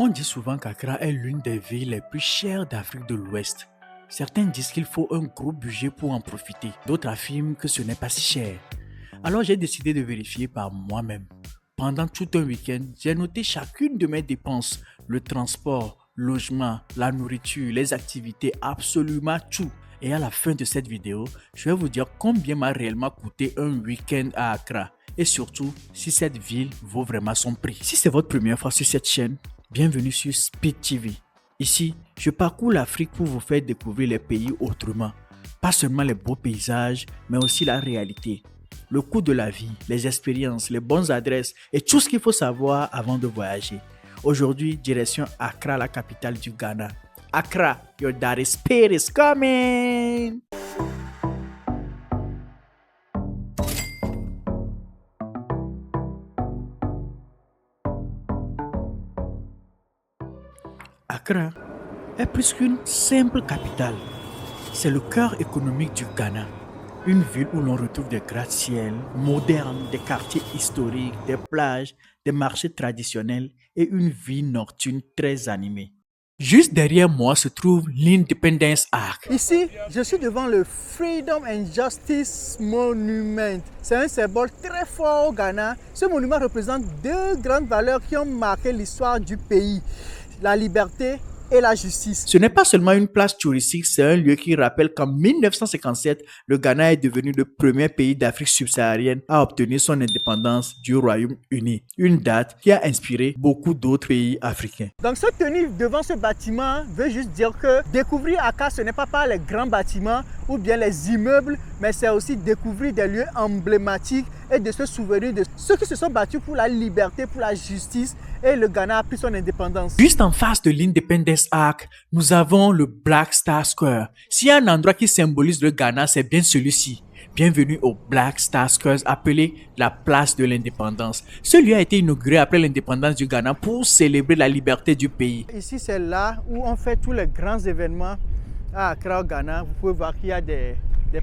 On dit souvent qu'Accra est l'une des villes les plus chères d'Afrique de l'Ouest. Certains disent qu'il faut un gros budget pour en profiter. D'autres affirment que ce n'est pas si cher. Alors j'ai décidé de vérifier par moi-même. Pendant tout un week-end, j'ai noté chacune de mes dépenses. Le transport, logement, la nourriture, les activités, absolument tout. Et à la fin de cette vidéo, je vais vous dire combien m'a réellement coûté un week-end à Accra. Et surtout, si cette ville vaut vraiment son prix. Si c'est votre première fois sur cette chaîne, bienvenue sur Speed TV. Ici, je parcours l'Afrique pour vous faire découvrir les pays autrement. Pas seulement les beaux paysages, mais aussi la réalité. Le coût de la vie, les expériences, les bonnes adresses et tout ce qu'il faut savoir avant de voyager. Aujourd'hui, direction Accra, la capitale du Ghana. Accra, your daddy's speed is coming! Accra est plus qu'une simple capitale. C'est le cœur économique du Ghana. Une ville où l'on retrouve des gratte-ciels modernes, des quartiers historiques, des plages, des marchés traditionnels et une vie nocturne très animée. Juste derrière moi se trouve l'Independence Arch. Ici, je suis devant le Freedom and Justice Monument. C'est un symbole très fort au Ghana. Ce monument représente deux grandes valeurs qui ont marqué l'histoire du pays. La liberté et la justice. Ce n'est pas seulement une place touristique, c'est un lieu qui rappelle qu'en 1957, le Ghana est devenu le premier pays d'Afrique subsaharienne à obtenir son indépendance du Royaume-Uni. Une date qui a inspiré beaucoup d'autres pays africains. Donc se tenir devant ce bâtiment veut juste dire que découvrir Accra, ce n'est pas par les grands bâtiments ou bien les immeubles, mais c'est aussi découvrir des lieux emblématiques et de se souvenir de ceux qui se sont battus pour la liberté, pour la justice, et le Ghana a pris son indépendance. Juste en face de l'Independence Arch, nous avons le Black Star Square. S'il y a un endroit qui symbolise le Ghana, c'est bien celui-ci. Bienvenue au Black Star Square, appelé la place de l'indépendance. Ce lieu a été inauguré après l'indépendance du Ghana pour célébrer la liberté du pays. Ici, c'est là où on fait tous les grands événements à Accra, au Ghana. Vous pouvez voir qu'il y a des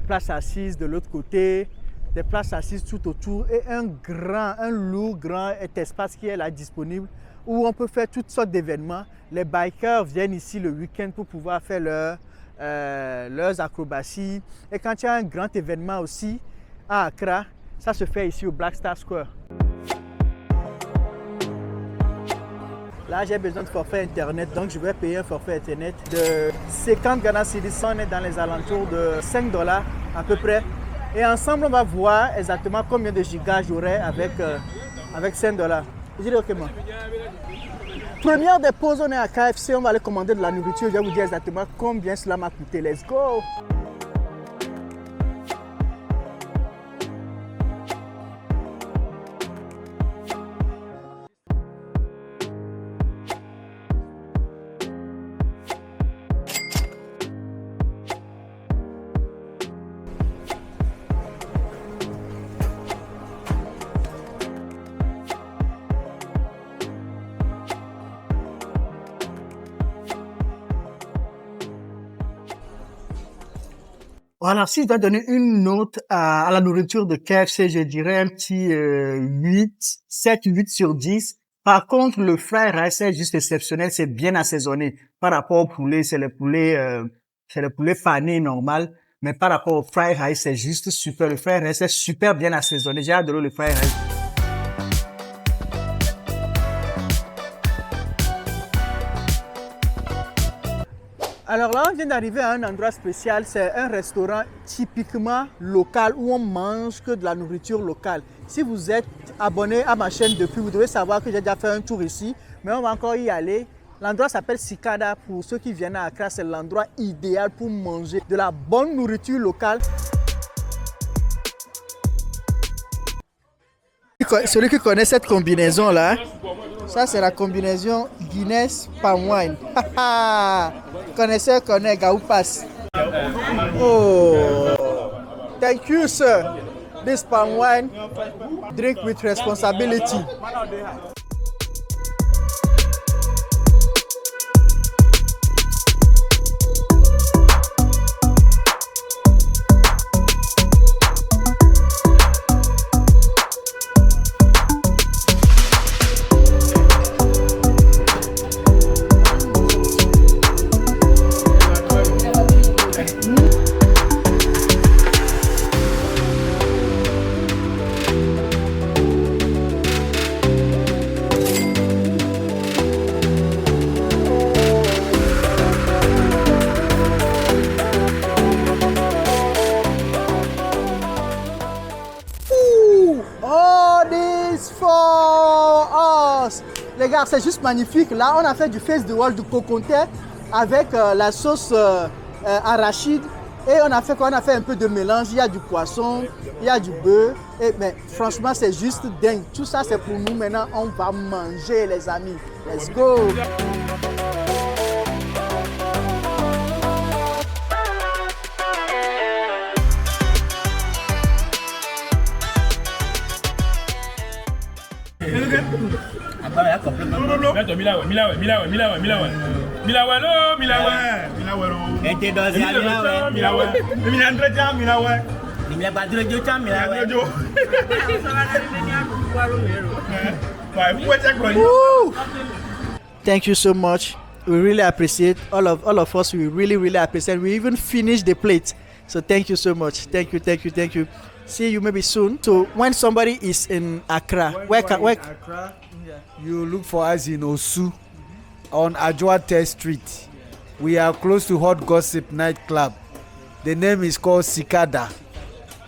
places assises de l'autre côté, des places assises tout autour et un lourd grand espace qui est là disponible où on peut faire toutes sortes d'événements. Les bikers viennent ici le week-end pour pouvoir faire leurs acrobaties. Et quand il y a un grand événement aussi à Accra, ça se fait ici au Black Star Square. Là, j'ai besoin de forfait Internet, donc je vais payer un forfait Internet de 50 Ghana cedis. On est dans les alentours de $5 à peu près. Et ensemble, on va voir exactement combien de gigas j'aurai avec $5. Je dis ok, moi. Première des pauses, on est à KFC, on va aller commander de la nourriture. Je vais vous dire exactement combien cela m'a coûté. Let's go! Voilà, si je dois donner une note à la nourriture de KFC, je dirais un petit 7-8 sur 10. Par contre, le fried rice est juste exceptionnel, c'est bien assaisonné. Par rapport au poulet, c'est le poulet fané normal. Mais par rapport au fried rice, c'est juste super. Le fried rice est super bien assaisonné. J'ai adoré le fried rice. Alors là, on vient d'arriver à un endroit spécial, c'est un restaurant typiquement local où on mange que de la nourriture locale. Si vous êtes abonné à ma chaîne depuis, vous devez savoir que j'ai déjà fait un tour ici, mais on va encore y aller. L'endroit s'appelle Sikada. Pour ceux qui viennent à Accra, c'est l'endroit idéal pour manger de la bonne nourriture locale. Celui qui connaît cette combinaison là, ça c'est la combinaison Guinness Palm Wine. Connaisseur connaît, Gaou passe. Oh, thank you sir. This palm wine, drink with responsibility. c'est juste magnifique. Là, on a fait du face de wall du coconté avec la sauce arachide. Et on a fait quoi? On a fait un peu de mélange. Il y a du poisson, il y a du bœuf. Mais franchement, c'est juste dingue. Tout ça, c'est pour nous. Maintenant, on va manger, les amis. Let's go! Thank you so much. We really appreciate all of us. We really appreciate. We even finished the plate. So thank you so much. Thank you. See you maybe soon. So when somebody is in Accra, where Accra, you look for us in Osu on Ajwate Street. We are close to Hot Gossip nightclub. The name is called Sikada.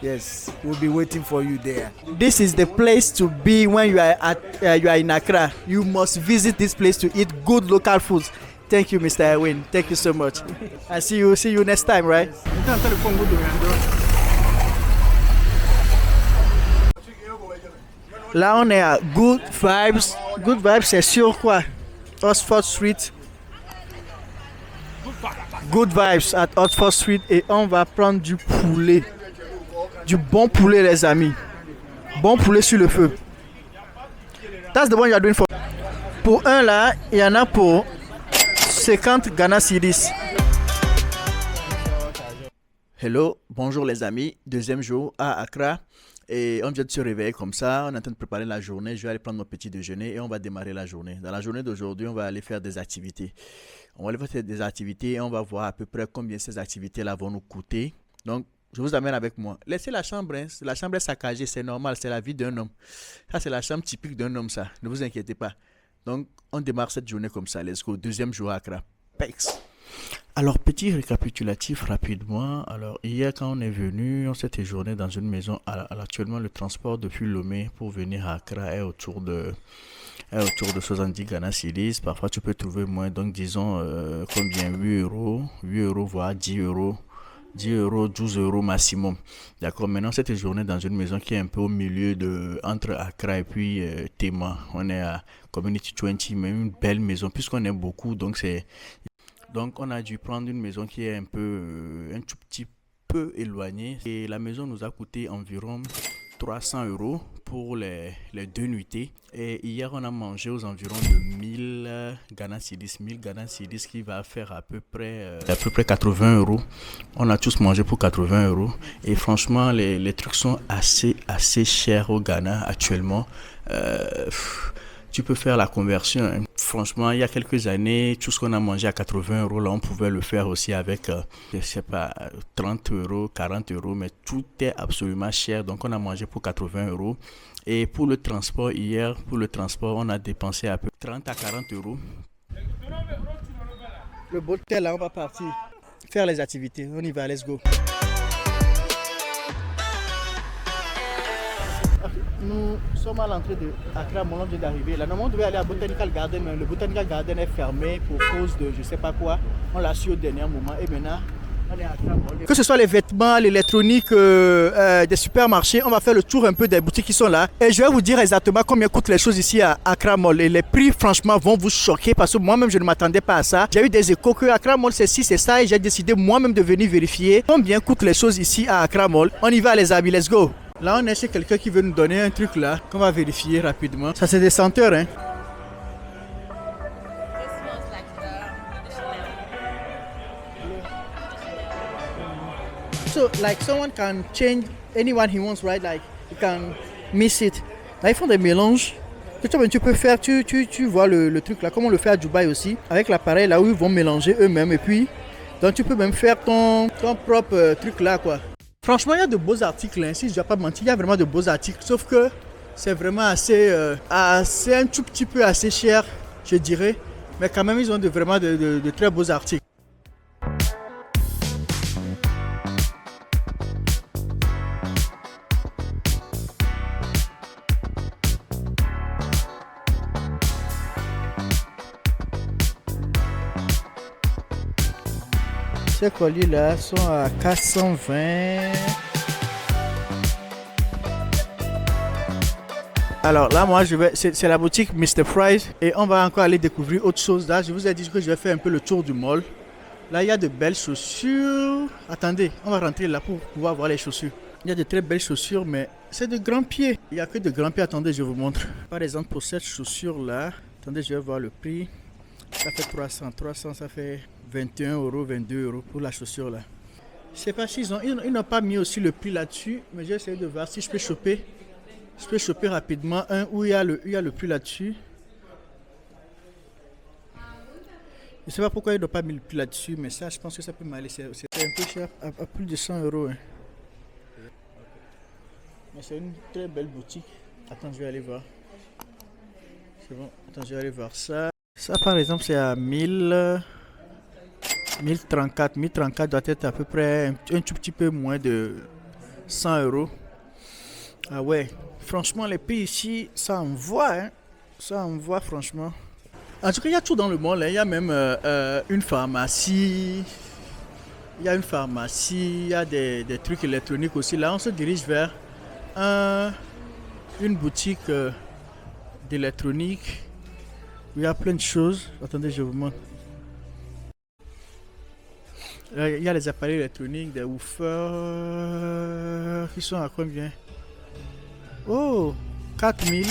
Yes, we'll be waiting for you there. This is the place to be when you are in Accra. You must visit this place to eat good local food. Thank you, Mr. Erwin. Thank you so much. I see you next time, right? Là, on est à Good Vibes. Good Vibes, c'est sur quoi? Oxford Street. Good Vibes at Oxford Street. Et on va prendre du poulet. Du bon poulet, les amis. Bon poulet sur le feu. That's the one you are doing for. Pour un là, il y en a pour 50 Ghana cedis. Hello, bonjour les amis. Deuxième jour à Accra. Et on vient de se réveiller comme ça, on est en train de préparer la journée. Je vais aller prendre mon petit déjeuner et on va démarrer la journée. Dans la journée d'aujourd'hui, on va aller faire des activités. On va aller faire des activités et on va voir à peu près combien ces activités-là vont nous coûter. Donc, je vous amène avec moi. Laissez la chambre, hein. La chambre est saccagée, c'est normal, c'est la vie d'un homme. Ça, c'est la chambre typique d'un homme, ça. Ne vous inquiétez pas. Donc, on démarre cette journée comme ça. Let's go. Deuxième jour à Accra. Pex. Alors, petit récapitulatif rapidement. Alors, hier, quand on est venu, on s'est séjourné dans une maison. Actuellement, le transport depuis Lomé pour venir à Accra est autour de 70 Ghana cedis. Parfois, tu peux trouver moins. Donc, disons, combien? 8 euros. 8 euros, voire 10 euros. 10 euros, 12 euros maximum. D'accord. Maintenant, cette journée dans une maison qui est un peu au milieu entre Accra et puis Tema. On est à Community 20, mais une belle maison, puisqu'on est beaucoup. Donc, on a dû prendre une maison qui est un tout petit peu éloignée. Et la maison nous a coûté environ 300 euros pour les 2 nuitées. Et hier, on a mangé aux environs de 1000 Ghana cedis. 1000 Ghana cedis qui va faire à peu près 80 euros. On a tous mangé pour 80 euros. Et franchement, les trucs sont assez chers au Ghana actuellement. Tu peux faire la conversion. Hein. Franchement, il y a quelques années, tout ce qu'on a mangé à 80 euros, là, on pouvait le faire aussi avec, 30 euros, 40 euros, mais tout est absolument cher. Donc, on a mangé pour 80 euros. Et pour le transport, hier, on a dépensé à peu près 30 à 40 euros. Le beau tel, là, on va partir faire les activités. On y va, let's go. Nous sommes à l'entrée de Accra, mon vient d'arriver. Là, normalement, on devait aller à Botanical Garden, mais le Botanical Garden est fermé pour cause de je sais pas quoi. On l'a su au dernier moment et maintenant, on est à Accra. Que ce soit les vêtements, l'électronique, des supermarchés, on va faire le tour un peu des boutiques qui sont là. Et je vais vous dire exactement combien coûtent les choses ici à Accra Mall. Et les prix, franchement, vont vous choquer parce que moi-même, je ne m'attendais pas à ça. J'ai eu des échos que Accra Mall, c'est ci, c'est ça. Et j'ai décidé moi-même de venir vérifier combien coûtent les choses ici à Accra Mall. On y va, les amis, let's go. Là, on est chez quelqu'un qui veut nous donner un truc là qu'on va vérifier rapidement. Ça, c'est des senteurs, hein. So, like, someone can change anyone he wants, right? Like, you can mix it. Là, ils font des mélanges. Tu peux faire, tu vois le truc là, comme on le fait à Dubaï aussi, avec l'appareil là où ils vont mélanger eux-mêmes. Et puis, donc tu peux même faire ton propre truc là, quoi. Franchement, il y a de beaux articles, hein. Si je ne dois pas mentir, il y a vraiment de beaux articles. Sauf que c'est vraiment assez un tout petit peu assez cher, je dirais. Mais quand même, ils ont vraiment de très beaux articles. Ces colis-là sont à 420. Alors là, moi, c'est la boutique Mr. Price et on va encore aller découvrir autre chose. Là, je vous ai dit que je vais faire un peu le tour du mall. Là, il y a de belles chaussures. Attendez, on va rentrer là pour pouvoir voir les chaussures. Il y a de très belles chaussures, mais c'est de grands pieds. Il n'y a que de grands pieds. Attendez, je vous montre. Par exemple, pour cette chaussure-là, attendez, je vais voir le prix. Ça fait 300. 300, ça fait 21 €, 22 € pour la chaussure là. Je sais pas s'ils ils n'ont pas mis aussi le prix là-dessus, mais j'ai essayé de voir si je peux choper. Je peux choper rapidement un où il y a le prix là-dessus. Je sais pas pourquoi ils n'ont pas mis le prix là-dessus, mais ça, je pense que ça peut m'aller. C'est un peu cher, à plus de 100 €. Hein. Mais c'est une très belle boutique. Attends, je vais aller voir. C'est bon, attends, je vais aller voir ça. Ça, par exemple, c'est à 1034. 1034 doit être à peu près un tout petit peu moins de 100 €. Ah ouais, franchement, les prix ici, ça envoie, hein. Ça envoie, franchement. En tout cas, il y a tout dans le mall. Hein. Il y a même une pharmacie. Il y a une pharmacie, il y a des trucs électroniques aussi. Là, on se dirige vers une boutique d'électronique. Il y a plein de choses. Attendez, je vous montre. Il y a les appareils électroniques, des woofers qui sont à combien? Oh, 4000.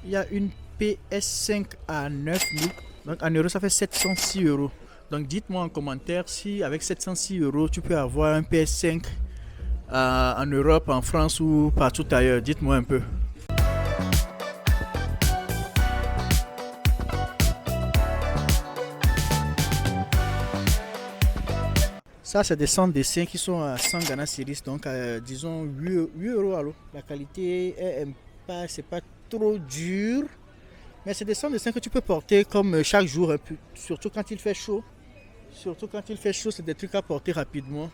Il y a une PS5 à 9000. Donc en euros, ça fait 706 €. Donc dites-moi en commentaire si avec 706 € tu peux avoir un PS5 en Europe, en France ou partout ailleurs. Dites-moi un peu. Ça, c'est des centres dessins qui sont à 100 Ghana Cedis, donc disons 8 € à l'eau. La qualité c'est pas trop dur, mais c'est des centres dessins que tu peux porter comme chaque jour, un peu, surtout quand il fait chaud. Surtout quand il fait chaud, c'est des trucs à porter rapidement.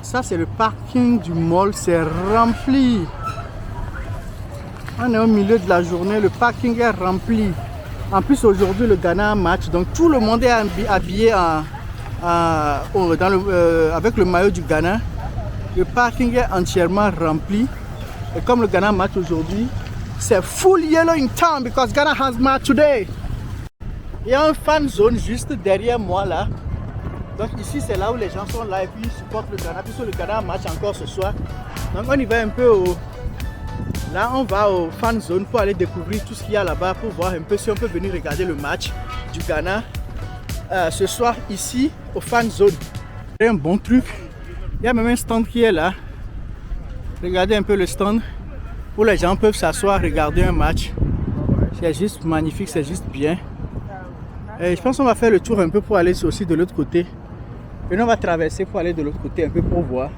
Ça, c'est le parking du mall, c'est rempli. On est au milieu de la journée, le parking est rempli. En plus, aujourd'hui, le Ghana a match, donc tout le monde est habillé avec le maillot du Ghana. Le parking est entièrement rempli. Et comme le Ghana match aujourd'hui, c'est full yellow in town because Ghana has match today. Il y a un fan zone juste derrière moi là. Donc ici c'est là où les gens sont là et puis ils supportent le Ghana, puisque le Ghana match encore ce soir. Donc on y va un peu là on va au fan zone pour aller découvrir tout ce qu'il y a là-bas, pour voir un peu si on peut venir regarder le match du Ghana ce soir ici au fan zone. C'est un bon truc. Il y a même un stand qui est là. Regardez un peu le stand où les gens peuvent s'asseoir, regarder un match. C'est juste magnifique, c'est juste bien. Et je pense qu'on va faire le tour un peu pour aller aussi de l'autre côté. Et nous on va traverser pour aller de l'autre côté un peu pour voir.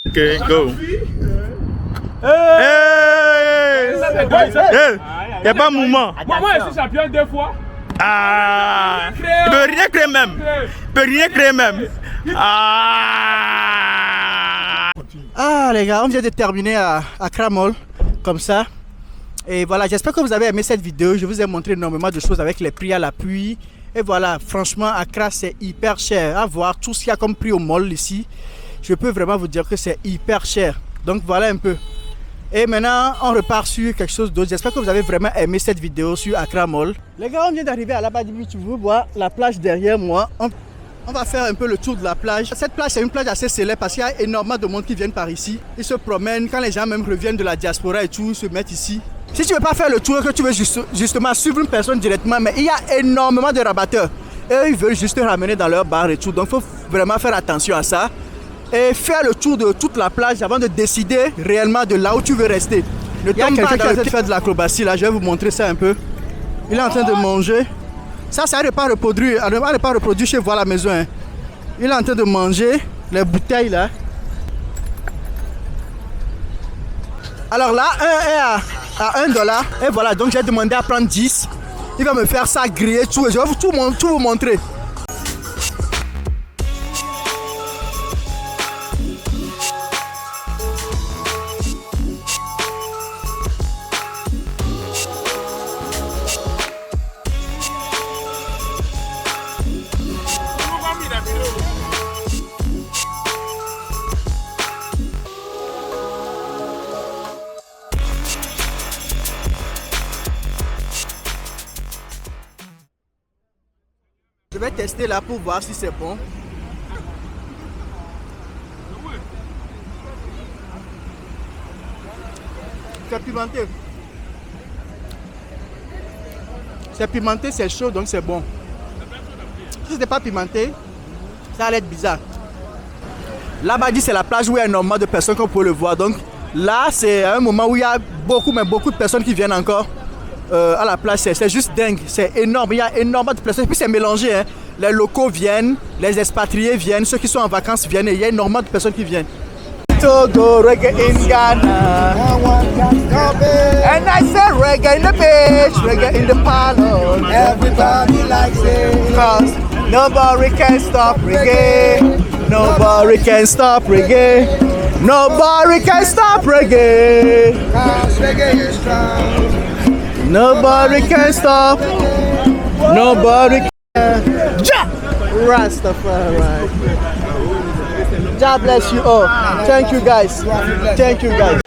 Ok, go. Il n'y a pas de mouvement. Maman est champion deux fois. Ah, il peut rien créer même. Il peut rien créer même. Ah les gars, on vient de terminer à Accra Mall, comme ça. Et voilà, j'espère que vous avez aimé cette vidéo. Je vous ai montré énormément de choses avec les prix à l'appui. Et voilà, franchement, Accra c'est hyper cher. À voir tout ce qu'il y a comme prix au mall ici, je peux vraiment vous dire que c'est hyper cher. Donc voilà un peu. Et maintenant, on repart sur quelque chose d'autre. J'espère que vous avez vraiment aimé cette vidéo sur Accra Mall. Les gars, on vient d'arriver à Labadi Beach. Vous voyez la plage derrière moi. On va faire un peu le tour de la plage. Cette plage, c'est une plage assez célèbre parce qu'il y a énormément de monde qui viennent par ici. Ils se promènent. Quand les gens même reviennent de la diaspora et tout, ils se mettent ici. Si tu ne veux pas faire le tour, que tu veux justement suivre une personne directement, mais il y a énormément de rabatteurs. Et eux, ils veulent juste te ramener dans leur bar et tout. Donc, il faut vraiment faire attention à ça. Et faire le tour de toute la plage avant de décider réellement de là où tu veux rester. Il y a quelqu'un qui a fait de l'acrobatie là, je vais vous montrer ça un peu. Il est en train de manger. Ça, c'est un repas reproduit chez vous à la maison. Hein. Il est en train de manger les bouteilles là. Alors là, un est à $1. Et voilà, donc j'ai demandé à prendre 10. Il va me faire ça griller tout. Et je vais tout vous montrer. Je vais tester là pour voir si c'est bon. C'est pimenté. C'est pimenté, c'est chaud, donc c'est bon. Si c'était pas pimenté, ça allait être bizarre. Là-bas, c'est la plage où il y a énormément de personnes qu'on peut le voir. Donc là, c'est un moment où il y a beaucoup de personnes qui viennent encore. À la plage, c'est juste dingue, c'est énorme, il y a énormément de personnes, et puis c'est mélangé, hein. Les locaux viennent, les expatriés viennent, ceux qui sont en vacances viennent, et il y a énormément de personnes qui viennent. Togo, reggae in Ghana, and I say reggae in the beach, reggae in the parlor, everybody likes it, cause nobody can stop reggae, nobody can stop reggae, nobody can stop reggae, cause reggae is strong. Nobody can stop. Nobody can. Ja! Rastafari. God bless you all. Thank you guys. Thank you guys.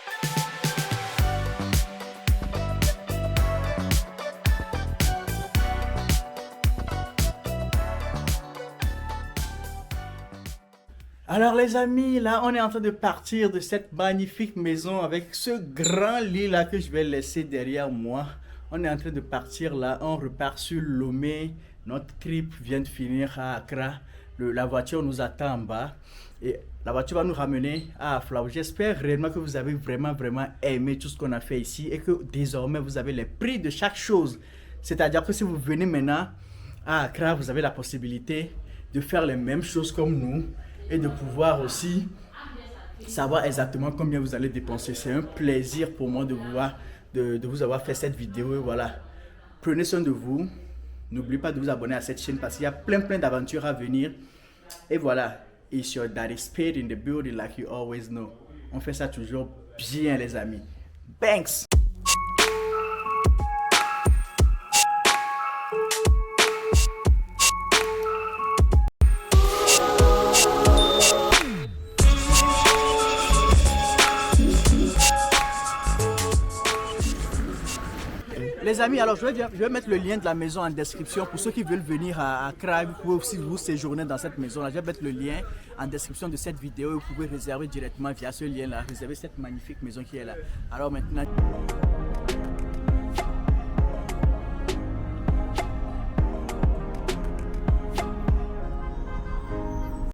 Alors les amis, là on est en train de partir de cette magnifique maison avec ce grand lit là que je vais laisser derrière moi. On est en train de partir là, on repart sur Lomé. Notre trip vient de finir à Accra. La voiture nous attend en bas. Et la voiture va nous ramener à Aflao. J'espère réellement que vous avez vraiment aimé tout ce qu'on a fait ici. Et que désormais vous avez les prix de chaque chose. C'est-à-dire que si vous venez maintenant à Accra, vous avez la possibilité de faire les mêmes choses comme nous. Et de pouvoir aussi savoir exactement combien vous allez dépenser. C'est un plaisir pour moi de vous avoir fait cette vidéo. Et voilà, prenez soin de vous. N'oubliez pas de vous abonner à cette chaîne parce qu'il y a plein d'aventures à venir. Et voilà, it's your daddy Spade in the building like you always know. On fait ça toujours bien les amis. Thanks! Les amis, alors je vais mettre le lien de la maison en description pour ceux qui veulent venir à Accra. Vous pouvez aussi vous séjourner dans cette maison là. Je vais mettre le lien en description de cette vidéo et vous pouvez réserver directement via ce lien là, réserver cette magnifique maison qui est là. Alors maintenant...